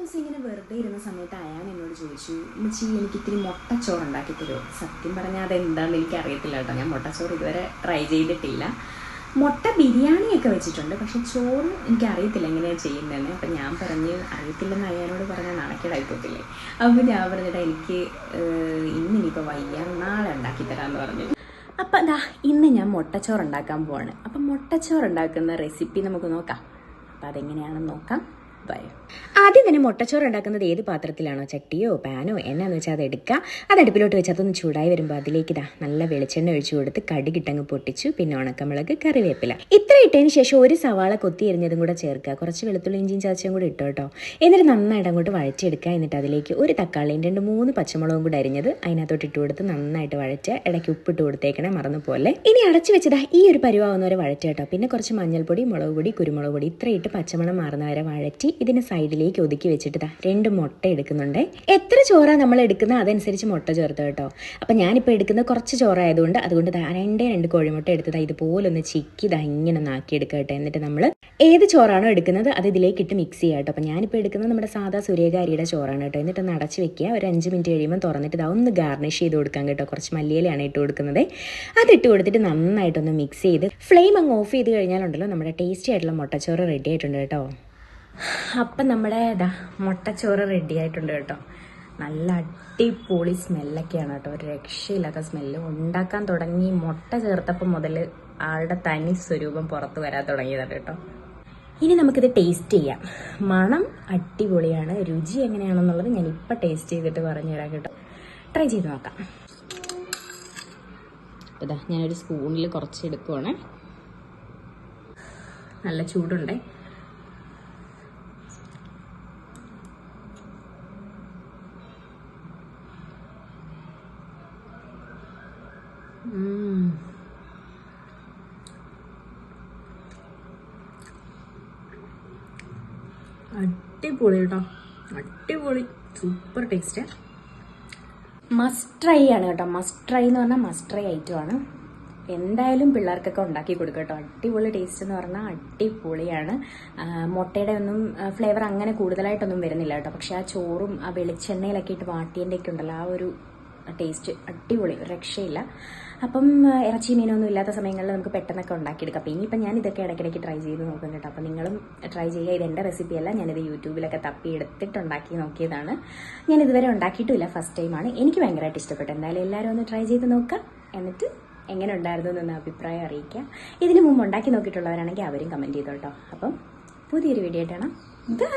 ദിവസം ഇങ്ങനെ വെറുതെ ഇരുന്ന സമയത്ത് അയാൻ എന്നോട് ചോദിച്ചു, ഉമ്മച്ചി എനിക്ക് ഇത്തിരി മുട്ടച്ചോറ് ഉണ്ടാക്കി തരുമോ? സത്യം പറഞ്ഞാൽ അതെന്താണെന്ന് എനിക്ക് അറിയത്തില്ല കേട്ടോ. ഞാൻ മുട്ടച്ചോറ് ഇതുവരെ ട്രൈ ചെയ്തിട്ടില്ല. മുട്ട ബിരിയാണിയൊക്കെ വെച്ചിട്ടുണ്ട്, പക്ഷെ ചോറ് എനിക്ക് അറിയത്തില്ല എങ്ങനെയാണ് ചെയ്യുന്നതെന്ന്. അപ്പം ഞാൻ പറഞ്ഞ് അറിയത്തില്ലെന്ന് അയാനോട് പറഞ്ഞാൽ നാണക്കേടായി പോകത്തില്ലേ. അപ്പോൾ ഞാൻ പറഞ്ഞിട്ട് എനിക്ക് ഇന്നിനിപ്പോൾ വയ്യ, നാളെ ഉണ്ടാക്കി തരാമെന്ന് പറഞ്ഞു. അപ്പം എന്താ ഇന്ന് ഞാൻ മുട്ടച്ചോറ് ഉണ്ടാക്കാൻ പോവാണ്. അപ്പം മുട്ടച്ചോറ് ഉണ്ടാക്കുന്ന റെസിപ്പി നമുക്ക് നോക്കാം. അപ്പം അതെങ്ങനെയാണെന്ന് നോക്കാം. ആദ്യം തന്നെ മുട്ടച്ചോറ് ഉണ്ടാക്കുന്നത് ഏത് പാത്രത്തിലാണോ, ചട്ടിയോ പാനോ എന്നാന്ന് വെച്ചാൽ അത് എടുക്കുക. അത് അടുപ്പിലോട്ട് വെച്ച് അതൊന്ന് ചൂടായി വരുമ്പോൾ അതിലേക്ക് നല്ല വെളിച്ചെണ്ണ ഒഴിച്ചു കൊടുത്ത് കടുകിട്ടങ്ങ് പൊട്ടിച്ചു. പിന്നെ ഉണക്കമുളക്, കറിവേപ്പില ഇത്ര ഇട്ടതിന് ശേഷം ഒരു സവാള കൊത്തി എരിഞ്ഞതും കൂടെ ചേർക്കുക. കുറച്ച് വെളുത്തുള്ളി ഇഞ്ചിയും ചതച്ചും കൂടി ഇട്ടോ കേട്ടോ. എന്നിട്ട് നന്നായിട്ട് അങ്ങോട്ട് വഴറ്റിയെടുക്കുക. എന്നിട്ട് അതിലേക്ക് ഒരു തക്കാളിയും 2-3 പച്ചമുളകും കൂടെ അരിഞ്ഞത് അതിനകത്തോട്ട് ഇട്ട് കൊടുത്ത് നന്നായിട്ട് വഴറ്റുക. ഇടയ്ക്ക് ഉപ്പിട്ട് കൊടുത്തേക്കണേ, മറന്നു പോലെ. ഇനി അടച്ചു വെച്ചതാ ഈ ഒരു പരുവാവുന്നവരെ വഴറ്റുക കേട്ടോ. പിന്നെ കുറച്ച് മഞ്ഞൾപ്പൊടി, മുളക് പൊടി, കുരുമുളക് പൊടി ഇത്ര ഇട്ട് പച്ചമണം മാറുന്നവരെ വഴറ്റി ഇതിന് സൈഡിലേക്ക് ഒതുക്കി വെച്ചിട്ട് 2 മുട്ട എടുക്കുന്നുണ്ട്. എത്ര ചോറാണ് നമ്മൾ എടുക്കുന്നത് അതനുസരിച്ച് മുട്ട ചേർത്ത് കേട്ടോ. അപ്പം ഞാനിപ്പോൾ എടുക്കുന്നത് കുറച്ച് ചോറായതുകൊണ്ട് അതുകൊണ്ട് 2 കോഴിമുട്ട എടുത്തത് ഇതുപോലെ ഒന്ന് ചിക്കി ഇങ്ങനെ ഒന്ന് ആക്കിയെടുക്കുക കേട്ടോ. എന്നിട്ട് നമ്മൾ ഏത് ചോറാണോ എടുക്കുന്നത് അത് ഇതിലേക്ക് ഇട്ട് മിക്സ് ചെയ്യുക കേട്ടോ. അപ്പം ഞാനിപ്പോൾ എടുക്കുന്നത് നമ്മുടെ സാധാ സൂര്യകാരിയുടെ ചോറാണ് കേട്ടോ. എന്നിട്ട് ഒന്ന് അടച്ച് വെക്കുക. ഒരു 5 മിനിറ്റ് കഴിയുമ്പോൾ തുറന്നിട്ട് ഒന്ന് ഗാർണിഷ് ചെയ്ത് കൊടുക്കാം കേട്ടോ. കുറച്ച് മല്ലിയിലയാണ് ഇട്ട് കൊടുക്കുന്നത്. അതിട്ട് കൊടുത്തിട്ട് നന്നായിട്ടൊന്ന് മിക്സ് ചെയ്ത് ഫ്ലെയിം അങ്ങ് ഓഫ് ചെയ്ത് കഴിഞ്ഞാലുണ്ടല്ലോ നമ്മുടെ ടേസ്റ്റി ആയിട്ടുള്ള മുട്ടച്ചോറ് റെഡി ആയിട്ടുണ്ട് കേട്ടോ. അപ്പം നമ്മുടെ മുട്ടച്ചോറ് റെഡി ആയിട്ടുണ്ട് കേട്ടോ. നല്ല അടിപൊളി സ്മെല്ലൊക്കെയാണ് കേട്ടോ. ഒരു രക്ഷയില്ലാത്ത സ്മെല്ല്. ഉണ്ടാക്കാൻ തുടങ്ങി മുട്ട ചേർത്തപ്പം മുതൽ ആളുടെ തനി സ്വരൂപം പുറത്ത് വരാൻ തുടങ്ങിയതാണ് കേട്ടോ. ഇനി നമുക്കിത് ടേസ്റ്റ് ചെയ്യാം. മണം അടിപൊളിയാണ്. രുചി എങ്ങനെയാണെന്നുള്ളത് ഞാൻ ഇപ്പം ടേസ്റ്റ് ചെയ്തിട്ട് പറഞ്ഞു തരാം കേട്ടോ. ട്രൈ ചെയ്ത് നോക്കാം. ഞാനൊരു സ്പൂണിൽ കുറച്ച് എടുക്കുവാണ്. നല്ല ചൂടുണ്ടേ. അടിപൊളി കേട്ടോ, അടിപൊളി, സൂപ്പർ ടേസ്റ്റ്. മസ്റ്റ് ട്രൈ ആണ് കേട്ടോ. മസ്റ്റ് ട്രൈ എന്ന് പറഞ്ഞാൽ മസ്റ്റ് ട്രൈ ഐറ്റമാണ്. എന്തായാലും പിള്ളേർക്കൊക്കെ ഉണ്ടാക്കി കൊടുക്കുക കേട്ടോ. അടിപൊളി ടേസ്റ്റ് എന്ന് പറഞ്ഞാൽ അടിപൊളിയാണ്. മുട്ടയുടെ ഒന്നും ഫ്ലേവർ അങ്ങനെ കൂടുതലായിട്ടൊന്നും വരുന്നില്ല കേട്ടോ. പക്ഷെ ആ ചോറും ആ വെളിച്ചെണ്ണയിലൊക്കെ ഇട്ട് വാട്ടിയതിൻ്റെ ഒക്കെ ഉണ്ടല്ലോ ആ ഒരു ടേസ്റ്റ് അടിപൊളി, രക്ഷയില്ല. അപ്പം ഇറച്ചി മീനൊന്നും ഇല്ലാത്ത സമയങ്ങളിൽ നമുക്ക് പെട്ടെന്നൊക്കെ ഉണ്ടാക്കിയെടുക്കാം. അപ്പം ഇനിയിപ്പം ഞാൻ ഇതൊക്കെ ഇടയ്ക്കിടയ്ക്ക് ട്രൈ ചെയ്ത് നോക്കും കേട്ടോ. അപ്പം നിങ്ങളും ട്രൈ ചെയ്യുക. ഇതെൻ്റെ റെസിപ്പിയല്ല, ഞാനിത് യൂട്യൂബിലൊക്കെ തപ്പി എടുത്തിട്ട് ഉണ്ടാക്കി നോക്കിയതാണ്. ഞാൻ ഇതുവരെ ഉണ്ടാക്കിയിട്ടുമില്ല, ഫസ്റ്റ് ടൈമാണ്. എനിക്ക് ഭയങ്കരമായിട്ട് ഇഷ്ടപ്പെട്ടു. എന്തായാലും എല്ലാവരും ഒന്ന് ട്രൈ ചെയ്ത് നോക്കാം. എന്നിട്ട് എങ്ങനെ ഉണ്ടായിരുന്നു എന്നൊന്ന് അഭിപ്രായം അറിയിക്കുക. ഇതിന് മുമ്പ് ഉണ്ടാക്കി നോക്കിയിട്ടുള്ളവരാണെങ്കിൽ അവരും കമൻറ്റ് ചെയ്തോട്ടോ. അപ്പം പുതിയൊരു വീഡിയോ ആയിട്ടാണ്. ബൈ.